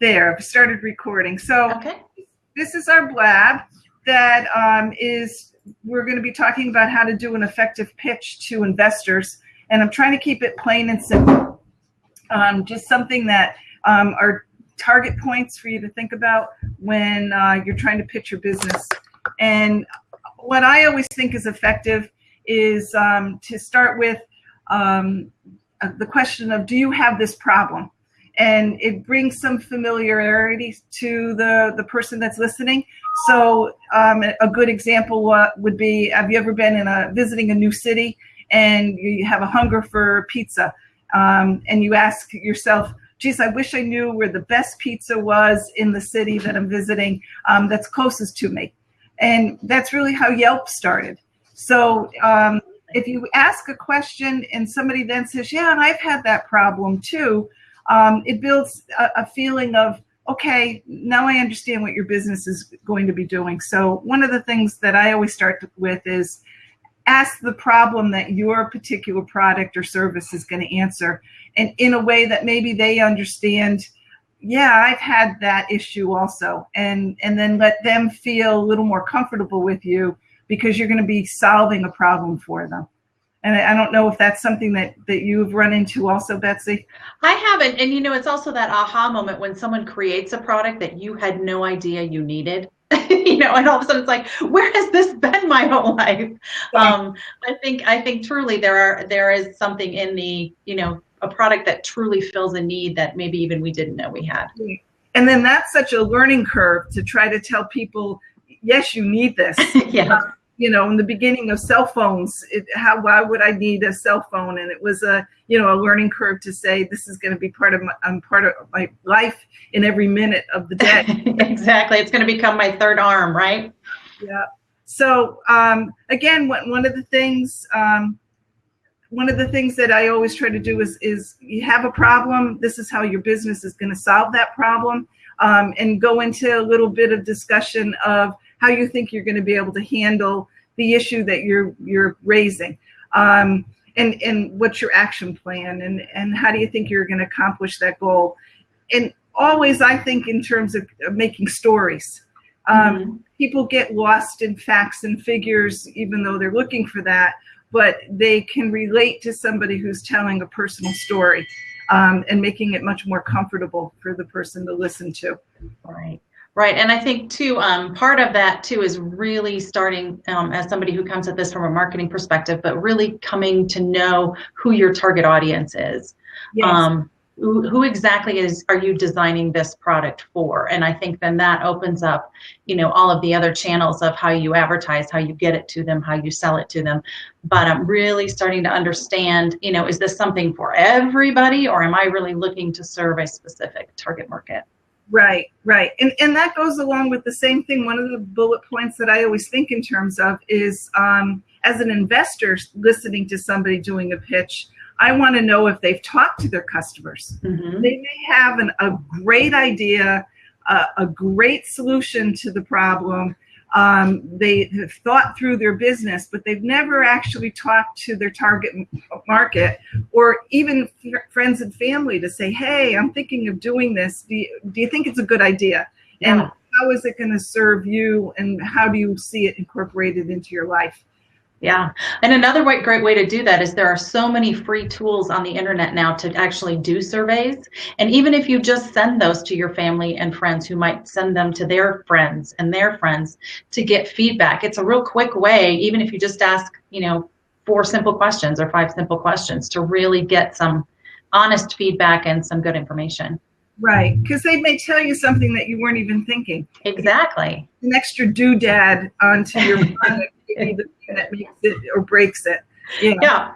There, I've started recording. So Okay. this is our blab that we're going to be talking about how to do an effective pitch to investors. And I'm trying to keep it plain and simple. Just something that are target points for you to think about when you're trying to pitch your business. And what I always think is effective is to start with the question of, do you have this problem? And it brings some familiarity to the person that's listening. So a good example would be, have you ever been visiting a new city and you have a hunger for pizza, and you ask yourself, geez, I wish I knew where the best pizza was in the city that I'm visiting, that's closest to me. And that's really how Yelp started. So if you ask a question and somebody then says, yeah, and I've had that problem too, it builds a feeling of, okay, now I understand what your business is going to be doing. So one of the things that I always start with is ask the problem that your particular product or service is going to answer, and in a way that maybe they understand, yeah, I've had that issue also. And then let them feel a little more comfortable with you because you're going to be solving a problem for them. And I don't know if that's something that you've run into also, Betsy. I haven't. And, it's also that aha moment when someone creates a product that you had no idea you needed, and all of a sudden it's like, where has this been my whole life? Yeah. I think truly there is something in the, a product that truly fills a need that maybe even we didn't know we had. And then that's such a learning curve to try to tell people, yes, you need this. Yeah. In the beginning of cell phones, why would I need a cell phone? And it was a learning curve to say, this is going to be part of my life in every minute of the day. Exactly. It's going to become my third arm, right? Yeah. So again, one of the things that I always try to do is you have a problem. This is how your business is going to solve that problem, and go into a little bit of discussion of how you think you're going to be able to handle the issue that you're raising, and what's your action plan, and how do you think you're going to accomplish that goal. And always, I think in terms of making stories. People get lost in facts and figures, even though they're looking for that, but they can relate to somebody who's telling a personal story, and making it much more comfortable for the person to listen to. Right. And I think too, part of that too is really starting as somebody who comes at this from a marketing perspective, but really coming to know who your target audience is. Yes. Who exactly are you designing this product for? And I think then that opens up, all of the other channels of how you advertise, how you get it to them, how you sell it to them. But I'm really starting to understand, is this something for everybody, or am I really looking to serve a specific target market? Right. And that goes along with the same thing. One of the bullet points that I always think in terms of is, as an investor listening to somebody doing a pitch, I want to know if they've talked to their customers. Mm-hmm. They may have a great idea, a great solution to the problem. They have thought through their business, but they've never actually talked to their target market, or even friends and family to say, hey, I'm thinking of doing this. Do you think it's a good idea? Yeah. And how is it going to serve you? And how do you see it incorporated into your life? Yeah. And another great way to do that is there are so many free tools on the internet now to actually do surveys. And even if you just send those to your family and friends who might send them to their friends and their friends to get feedback, it's a real quick way, even if you just ask, 4 simple questions or 5 simple questions, to really get some honest feedback and some good information. Right, because they may tell you something that you weren't even thinking. Exactly. An extra doodad onto your product maybe the thing that makes it or breaks it. Yeah.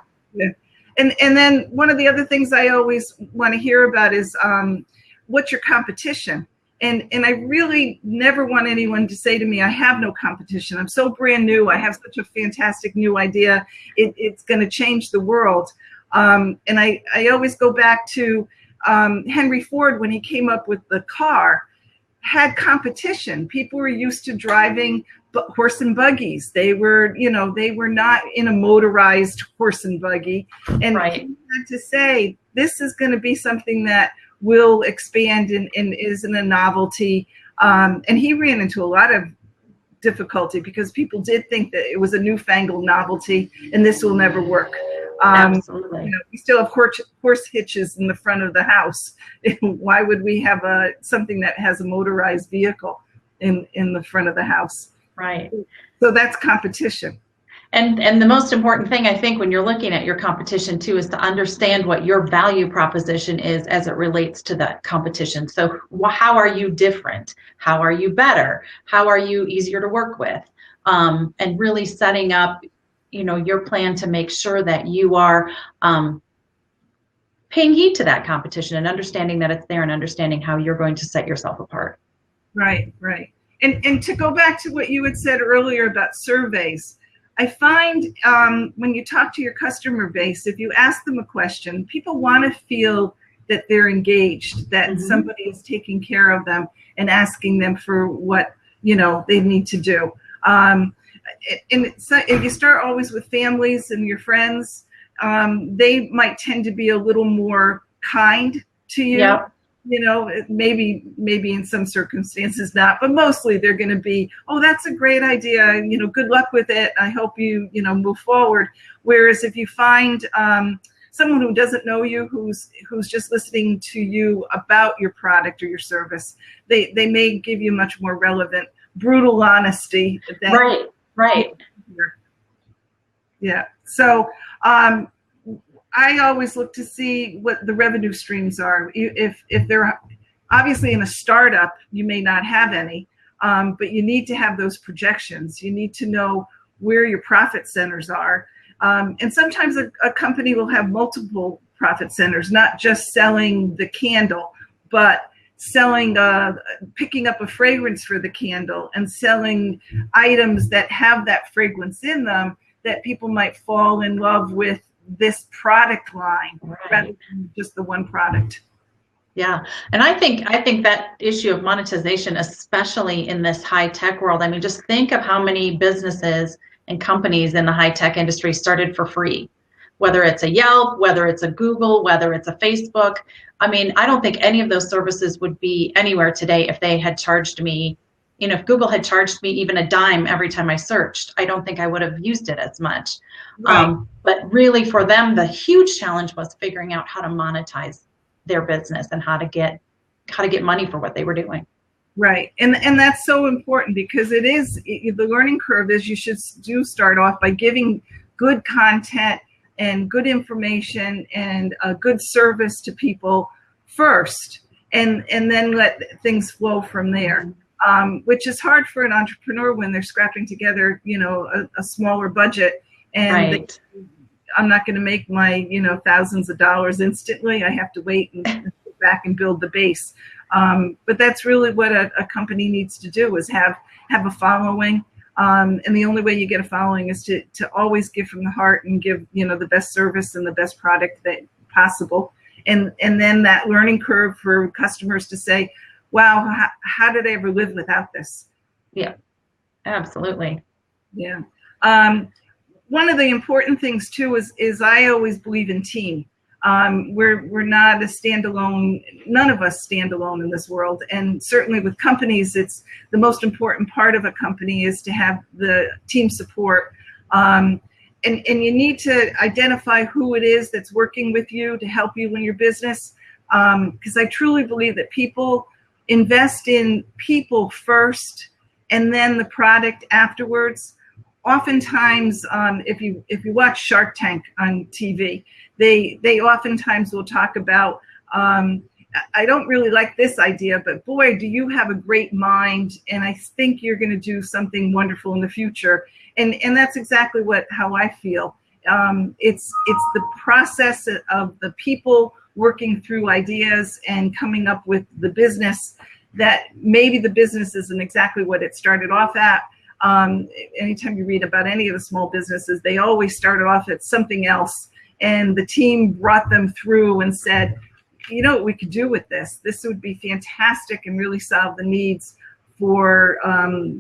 And then one of the other things I always want to hear about is what's your competition? And I really never want anyone to say to me, I have no competition. I'm so brand new. I have such a fantastic new idea. It's going to change the world. And I always go back to Henry Ford, when he came up with the car, had competition. People were used to driving horse and buggies. They were not in a motorized horse and buggy. And right. he had to say, this is going to be something that will expand and isn't a novelty. And he ran into a lot of difficulty because people did think that it was a newfangled novelty and this will never work. Absolutely. We still have horse hitches in the front of the house. Why would we have something that has a motorized vehicle in the front of the house? Right. So that's competition. And the most important thing, I think, when you're looking at your competition too, is to understand what your value proposition is as it relates to that competition. So how are you different? How are you better? How are you easier to work with? And really setting up, your plan to make sure that you are paying heed to that competition and understanding that it's there and understanding how you're going to set yourself apart. Right. And to go back to what you had said earlier about surveys, I find when you talk to your customer base, if you ask them a question, people want to feel that they're engaged, that somebody is taking care of them and asking them for what, they need to do. If you start always with families and your friends, they might tend to be a little more kind to you. Yep. Maybe in some circumstances not, but mostly they're going to be, oh, that's a great idea. Good luck with it. I hope you, move forward. Whereas if you find someone who doesn't know you, who's just listening to you about your product or your service, they may give you much more relevant, brutal honesty. Right. Yeah. So, I always look to see what the revenue streams are. If they're obviously in a startup, you may not have any, but you need to have those projections. You need to know where your profit centers are. And sometimes a company will have multiple profit centers, not just selling the candle, but selling, picking up a fragrance for the candle and selling items that have that fragrance in them that people might fall in love with this product line rather than just the one product. Yeah. And I think that issue of monetization, especially in this high tech world, I mean, just think of how many businesses and companies in the high tech industry started for free, whether it's a Yelp, whether it's a Google, whether it's a Facebook. I mean, I don't think any of those services would be anywhere today if they had charged me, if Google had charged me even a dime every time I searched, I don't think I would have used it as much. Right. But really for them, the huge challenge was figuring out how to monetize their business and how to get money for what they were doing. Right. And that's so important because the learning curve is you should start off by giving good content and good information and a good service to people first, and then let things flow from there. Which is hard for an entrepreneur when they're scrapping together, a smaller budget, and I'm not going to make my, thousands of dollars instantly. I have to wait and go back and build the base. But that's really what a company needs to do is have a following. And the only way you get a following is to always give from the heart and give, the best service and the best product that possible. And then that learning curve for customers to say, wow, how did I ever live without this? Yeah, absolutely. Yeah. One of the important things too is I always believe in team. We're not a standalone. None of us stand alone in this world, and certainly with companies, it's the most important part of a company is to have the team support. And you need to identify who it is that's working with you to help you in your business, because I truly believe that people invest in people first and then the product afterwards. Oftentimes, if you watch Shark Tank on TV, they oftentimes will talk about, I don't really like this idea, but boy, do you have a great mind, and I think you're going to do something wonderful in the future. And that's exactly how I feel. It's the process of the people working through ideas and coming up with the business that maybe the business isn't exactly what it started off at. Anytime you read about any of the small businesses, they always started off at something else, and the team brought them through and said, you know what we could do with this? This would be fantastic and really solve the needs for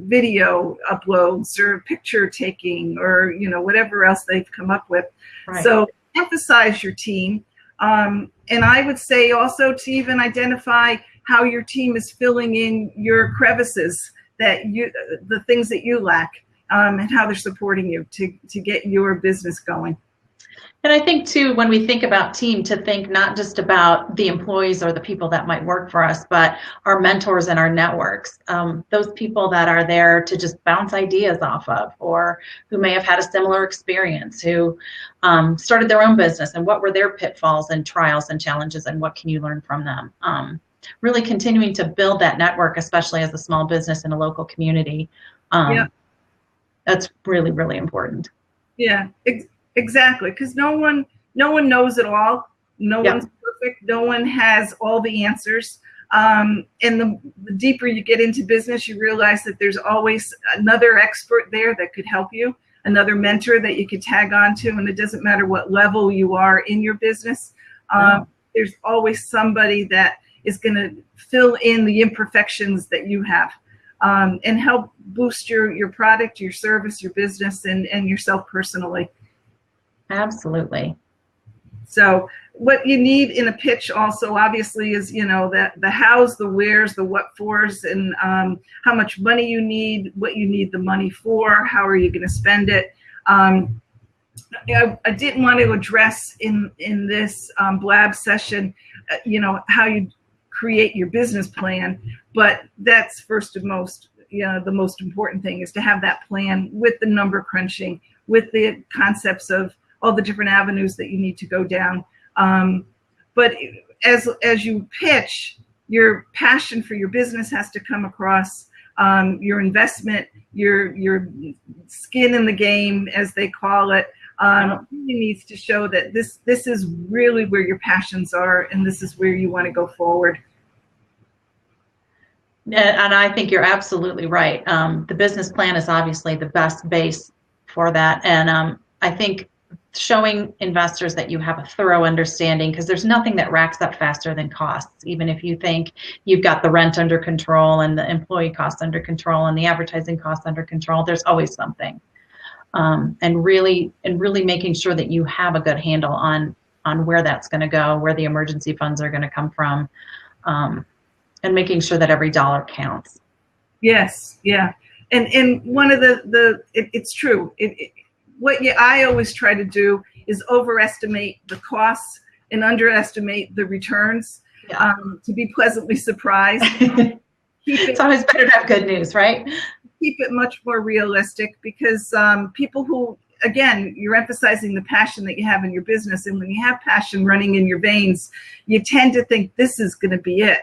video uploads or picture taking or whatever else they've come up with. Right. So emphasize your team. And I would say also to even identify how your team is filling in your crevices, the things that you lack, and how they're supporting you to get your business going. And I think too, when we think about team, to think not just about the employees or the people that might work for us, but our mentors and our networks, those people that are there to just bounce ideas off of, or who may have had a similar experience, who started their own business, and what were their pitfalls and trials and challenges, and what can you learn from them? Really continuing to build that network, especially as a small business in a local community. That's really, really important. Yeah, exactly. Because no one knows it all. No one's perfect. No one has all the answers. And the deeper you get into business, you realize that there's always another expert there that could help you, another mentor that you could tag on to. And it doesn't matter what level you are in your business. There's always somebody that is going to fill in the imperfections that you have, and help boost your product, your service, your business, and yourself personally. Absolutely. So what you need in a pitch also obviously is, that the hows, the wheres, the what fors, and how much money you need, what you need the money for, how are you going to spend it. I didn't want to address in this blab session, how you create your business plan, but that's first and most, the most important thing is to have that plan with the number crunching, with the concepts of all the different avenues that you need to go down. But as you pitch, your passion for your business has to come across, your investment, your skin in the game, as they call it, really needs to show that this is really where your passions are, and this is where you want to go forward. And I think you're absolutely right. The business plan is obviously the best base for that. And I think showing investors that you have a thorough understanding, because there's nothing that racks up faster than costs. Even if you think you've got the rent under control and the employee costs under control and the advertising costs under control, there's always something. And really making sure that you have a good handle on where that's going to go, where the emergency funds are going to come from, and making sure that every dollar counts. Yes, yeah. And one of it's true. I always try to do is overestimate the costs and underestimate the returns, to be pleasantly surprised. It's always better to have good news, right? Keep it much more realistic, because people who, again, you're emphasizing the passion that you have in your business. And when you have passion running in your veins, you tend to think this is going to be it.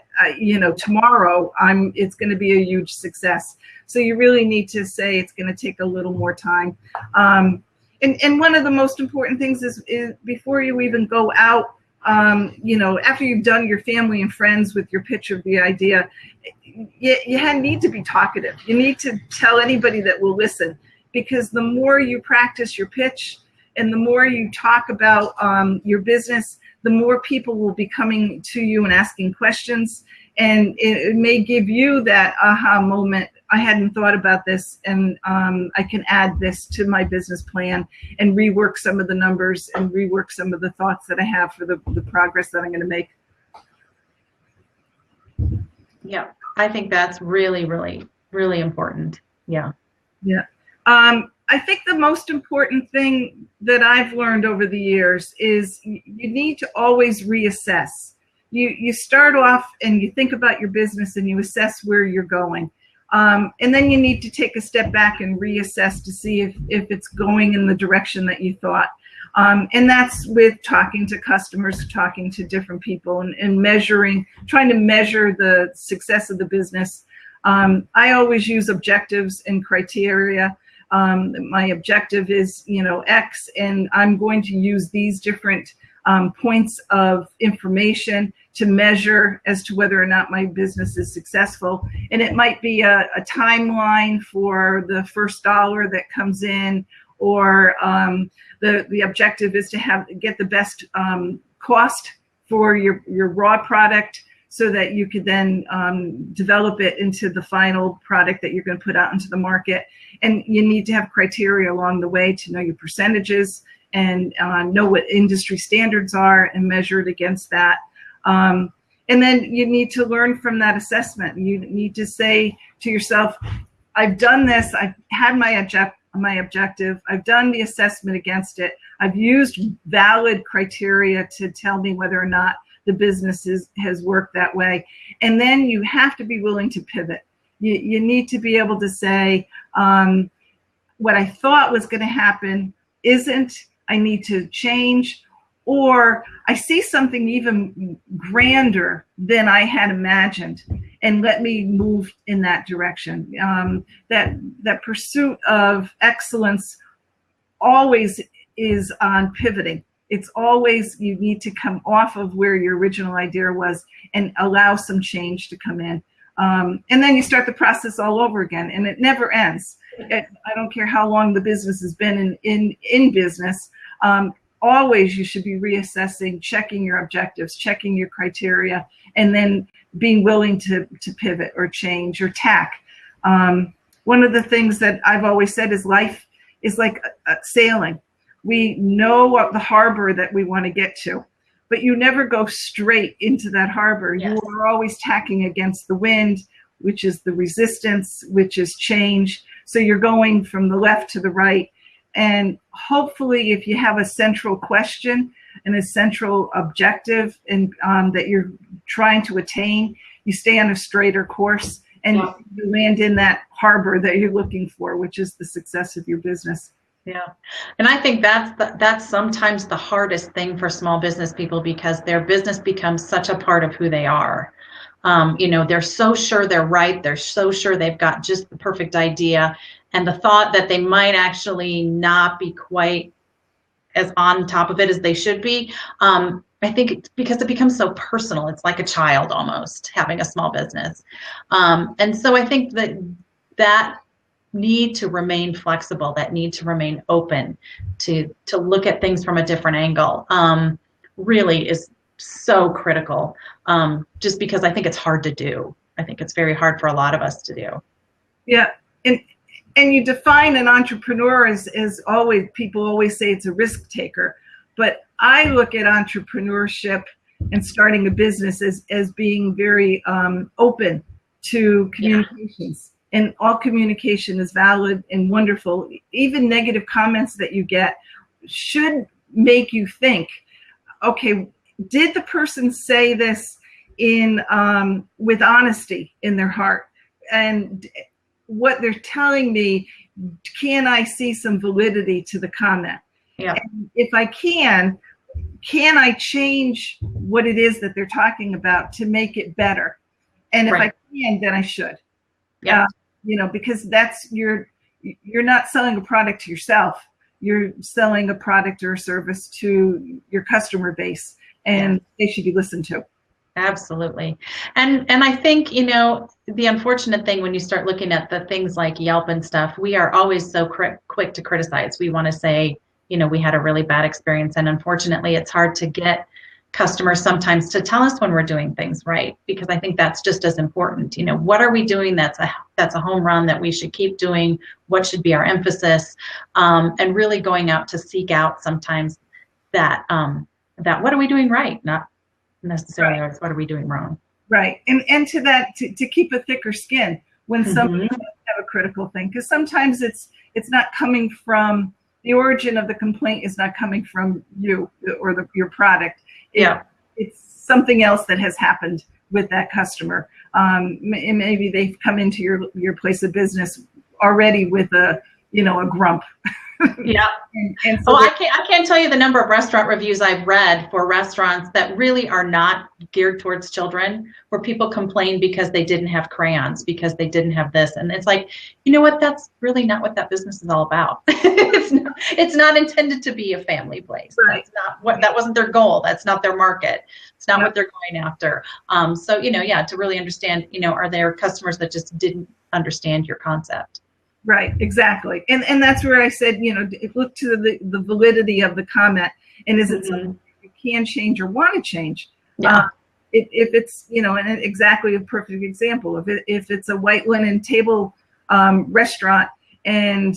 Tomorrow it's going to be a huge success. So you really need to say it's going to take a little more time. And one of the most important things is before you even go out, after you've done your family and friends with your pitch of the idea, you need to be talkative. You need to tell anybody that will listen, because the more you practice your pitch and the more you talk about your business, the more people will be coming to you and asking questions. And it may give you that aha moment. I hadn't thought about this, and I can add this to my business plan and rework some of the numbers and rework some of the thoughts that I have for the progress that I'm going to make. Yeah, I think that's really, really, really important. Yeah. Yeah. I think the most important thing that I've learned over the years is you need to always reassess. You start off and you think about your business and you assess where you're going. And then you need to take a step back and reassess to see if it's going in the direction that you thought. And that's with talking to customers, talking to different people, and trying to measure the success of the business. I always use objectives and criteria. My objective is, X, and I'm going to use these different points of information to measure as to whether or not my business is successful. And it might be a timeline for the first dollar that comes in, or the objective is to get the best cost for your raw product, so that you could then develop it into the final product that you're going to put out into the market. And you need to have criteria along the way to know your percentages and know what industry standards are and measure it against that. And then you need to learn from that assessment. You need to say to yourself, I've done this, I've had my objective, I've done the assessment against it, I've used valid criteria to tell me whether or not the business has worked that way. And then you have to be willing to pivot. You need to be able to say, what I thought was going to happen isn't, I need to change, or I see something even grander than I had imagined, and let me move in that direction. That pursuit of excellence always is on pivoting. It's always, you need to come off of where your original idea was and allow some change to come in. And then you start the process all over again, and it never ends. I don't care how long the business has been in business. Always you should be reassessing, checking your objectives, checking your criteria, and then being willing to pivot or change or tack. One of the things that I've always said is life is like sailing. We know what the harbor that we want to get to, but you never go straight into that harbor. Yes. You are always tacking against the wind, which is the resistance, which is change. So you're going from the left to the right. And hopefully if you have a central question and a central objective and that you're trying to attain, you stay on a straighter course and you land in that harbor that you're looking for, which is the success of your business. Yeah. And I think that's sometimes the hardest thing for small business people, because their business becomes such a part of who they are. They're so sure they're right. They're so sure they've got just the perfect idea. And the thought that they might actually not be quite as on top of it as they should be. I think it's because it becomes so personal. It's like a child almost having a small business. And so I think that need to remain flexible, that need to remain open to look at things from a different angle really is so critical, just because I think it's hard to do. I think it's very hard for a lot of us to do. Yeah. And you define an entrepreneur as always, people always say it's a risk taker, but I look at entrepreneurship and starting a business as being very open to communications. And all communication is valid and wonderful. Even negative comments that you get should make you think, okay, did the person say this with honesty in their heart? And what they're telling me, can I see some validity to the comment? Yeah. And if I can I change what it is that they're talking about to make it better? And if I can, then I should. Yeah. Because you're not selling a product to yourself. You're selling a product or a service to your customer base, and they should be listened to. Absolutely. And I think, the unfortunate thing when you start looking at the things like Yelp and stuff, we are always so quick to criticize. We want to say, we had a really bad experience. And unfortunately, it's hard to get customers sometimes to tell us when we're doing things right, because I think that's just as important. What are we doing that's a home run that we should keep doing? What should be our emphasis? And really going out to seek out sometimes that what are we doing right, not necessarily what are we doing wrong. Right. And to that, to keep a thicker skin when somebody does have a critical thing, because sometimes it's not coming from, the origin of the complaint is not coming from you or your product. It's something else that has happened with that customer. Maybe they've come into your place of business already with a grump. Yeah. And so I can't tell you the number of restaurant reviews I've read for restaurants that really are not geared towards children, where people complain because they didn't have crayons, because they didn't have this. And it's like, you know what? That's really not what that business is all about. It's not intended to be a family place. Right. That wasn't their goal. That's not their market. It's not what they're going after. So, to really understand, are there customers that just didn't understand your concept? Right, exactly. And that's where I said, look to the validity of the comment, and is it something you can change or want to change? Yeah. If it's, and exactly a perfect example, if it's a white linen table restaurant and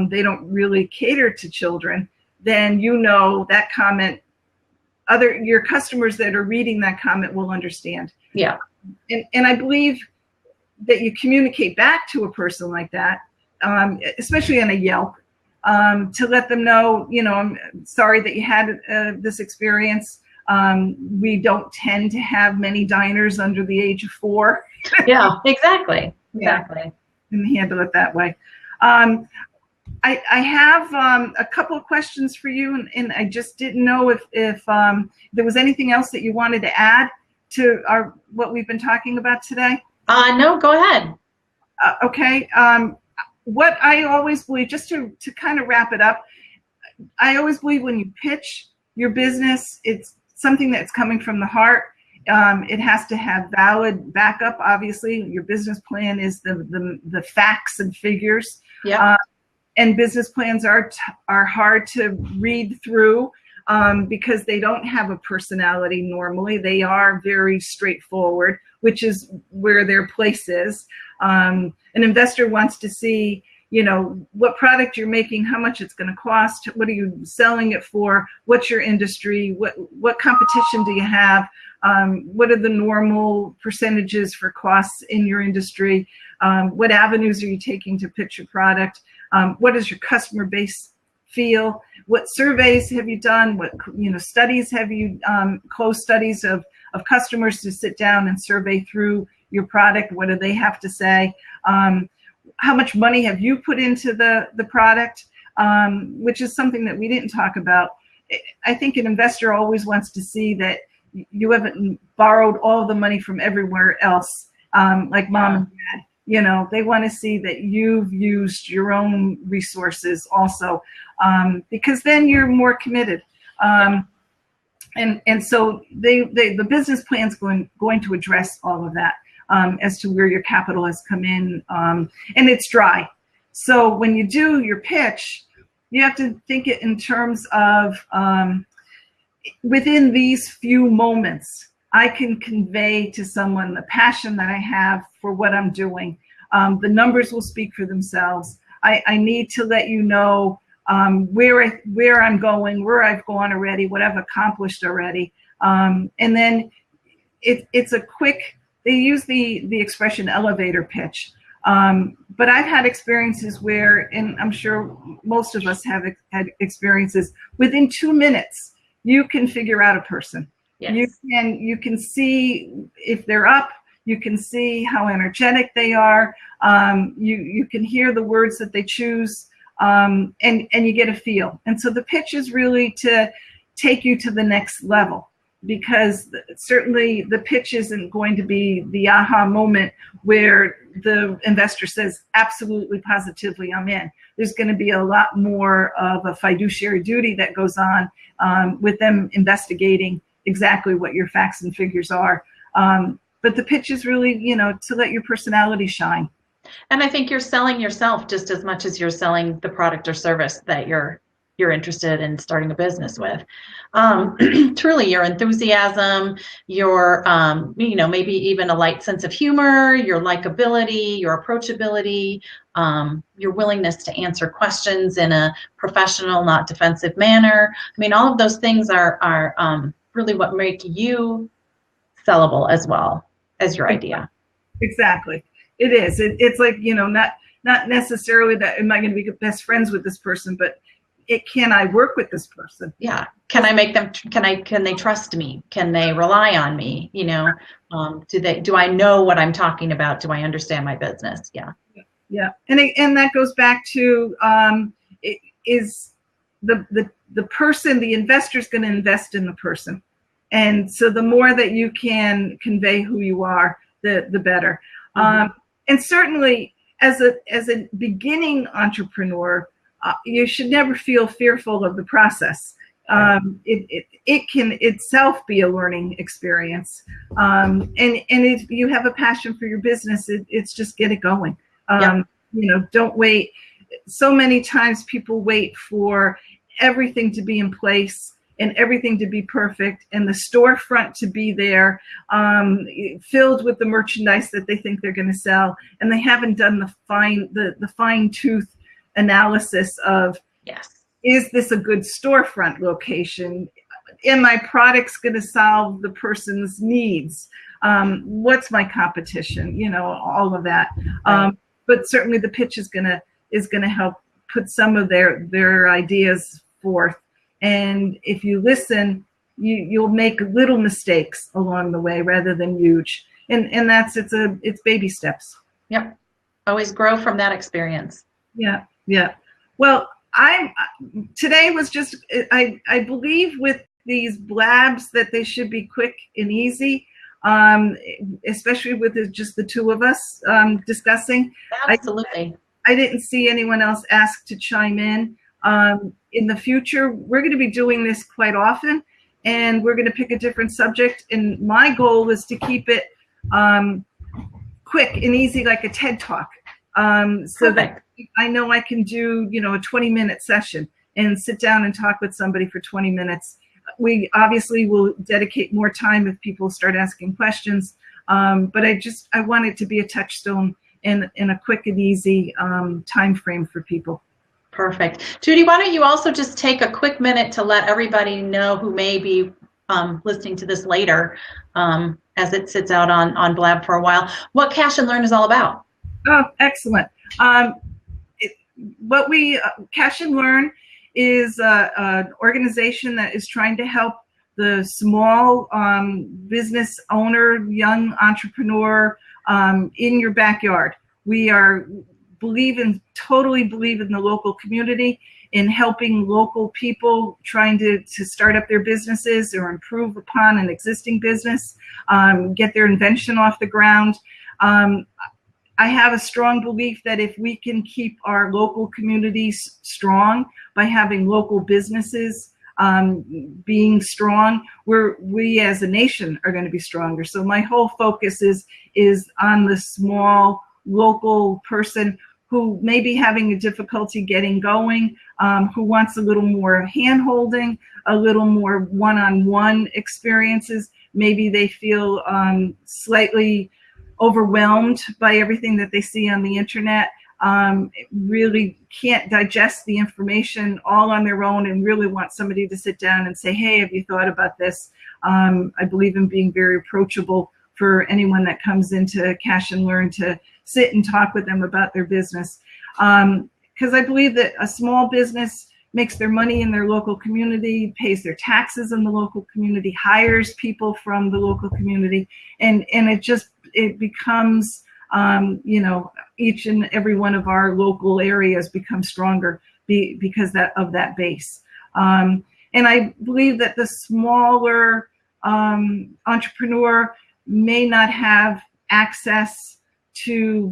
they don't really cater to children, then that comment, your customers that are reading that comment will understand. Yeah. And I believe that you communicate back to a person like that, especially on a Yelp, to let them know, I'm sorry that you had this experience. We don't tend to have many diners under the age of 4. Yeah, exactly. Exactly. And handle it that way. I have a couple of questions for you, and I just didn't know if there was anything else that you wanted to add to what we've been talking about today. No, go ahead. Okay. What I always believe, just to kind of wrap it up, I always believe when you pitch your business, it's something that's coming from the heart. It has to have valid backup. Obviously, your business plan is the facts and figures. Yeah. And business plans are hard to read through because they don't have a personality normally. They are very straightforward, which is where their place is. An investor wants to see, what product you're making, how much it's going to cost, what are you selling it for, what's your industry, what competition do you have, what are the normal percentages for costs in your industry, what avenues are you taking to pitch your product, what does your customer base feel, what surveys have you done, what studies have you, closed studies of customers to sit down and survey through your product, what do they have to say, how much money have you put into the product, which is something that we didn't talk about. I think an investor always wants to see that you haven't borrowed all the money from everywhere else, like mom and dad. They want to see that you've used your own resources also, because then you're more committed. And so the business plan's going to address all of that. As to where your capital has come in, and it's dry. So when you do your pitch, you have to think it in terms of within these few moments, I can convey to someone the passion that I have for what I'm doing. The numbers will speak for themselves. I need to let you know where I'm going, where I've gone already, what I've accomplished already. And then it's a quick. They use the expression elevator pitch, but I've had experiences where, and I'm sure most of us have had experiences, within 2 minutes, you can figure out a person. Yes. You can see if they're up, you can see how energetic they are, you can hear the words that they choose, and you get a feel. And so the pitch is really to take you to the next level. Because certainly the pitch isn't going to be the aha moment where the investor says, absolutely, positively, I'm in. There's going to be a lot more of a fiduciary duty that goes on with them investigating exactly what your facts and figures are. But the pitch is really, to let your personality shine. And I think you're selling yourself just as much as you're selling the product or service that you're interested in starting a business with. Truly, your enthusiasm, your maybe even a light sense of humor, your likability, your approachability, your willingness to answer questions in a professional, not defensive manner. I mean, all of those things are really what make you sellable as well as your idea. Exactly. It is. It's like, not necessarily that am I going to be best friends with this person, but can I work with this person? Yeah. Can I make them? Can they trust me? Can they rely on me? Do I know what I'm talking about? Do I understand my business? Yeah. Yeah. And that goes back to is the person, the investor's going to invest in the person, and so the more that you can convey who you are, the better. Mm-hmm. And certainly, as a beginning entrepreneur, you should never feel fearful of the process. It can itself be a learning experience. And if you have a passion for your business, it's just get it going. Don't wait. So many times people wait for everything to be in place and everything to be perfect and the storefront to be there, filled with the merchandise that they think they're going to sell, and they haven't done the fine tooth analysis of, yes, is this a good storefront location? Am my products going to solve the person's needs? What's my competition? You know, all of that. But certainly the pitch is going to help put some of their ideas forth. And if you listen, you'll make little mistakes along the way rather than huge. And it's baby steps. Yep. Always grow from that experience. Yeah. Yeah. Well, today was just, I believe with these blabs that they should be quick and easy, especially with just the two of us discussing. Absolutely. I didn't see anyone else ask to chime in. In the future, we're going to be doing this quite often, and we're going to pick a different subject. And my goal is to keep it quick and easy, like a TED Talk. So that I know I can do, you know, a 20-minute session and sit down and talk with somebody for 20 minutes. We obviously will dedicate more time if people start asking questions. But I want it to be a touchstone in a quick and easy time frame for people. Perfect. Judy, why don't you also just take a quick minute to let everybody know who may be listening to this later as it sits out on Blab for a while, what Cash and Learn is all about. Oh, excellent. Cash and Learn is an organization that is trying to help the small business owner, young entrepreneur in your backyard. We totally believe in the local community, in helping local people trying to start up their businesses or improve upon an existing business, get their invention off the ground. I have a strong belief that if we can keep our local communities strong by having local businesses being strong, we as a nation are going to be stronger. So my whole focus is on the small local person who may be having a difficulty getting going, who wants a little more hand-holding, a little more one-on-one experiences. Maybe they feel slightly overwhelmed by everything that they see on the internet, really can't digest the information all on their own and really want somebody to sit down and say, hey, have you thought about this? I believe in being very approachable for anyone that comes into Cash and Learn to sit and talk with them about their business. Because I believe that a small business makes their money in their local community, pays their taxes in the local community, hires people from the local community, and it becomes, each and every one of our local areas becomes stronger because of that base. And I believe that the smaller entrepreneur may not have access to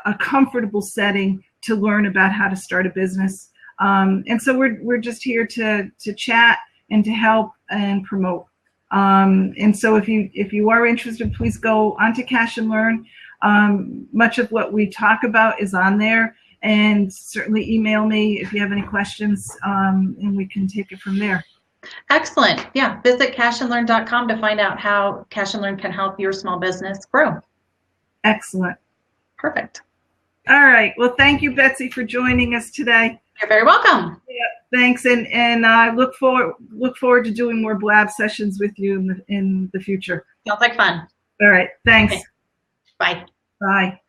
a comfortable setting to learn about how to start a business. And so we're just here to chat and to help and promote. And so if you are interested, please go onto Cash and Learn. Much of what we talk about is on there, and certainly email me if you have any questions, and we can take it from there. Excellent. Yeah, visit cashandlearn.com to find out how Cash and Learn can help your small business grow. Excellent. Perfect. All right. Well, thank you, Betsy, for joining us today. You're very welcome. Yeah, thanks, and I look forward to doing more Blab sessions with you in the future. Sounds like fun. All right. Thanks. Okay. Bye. Bye.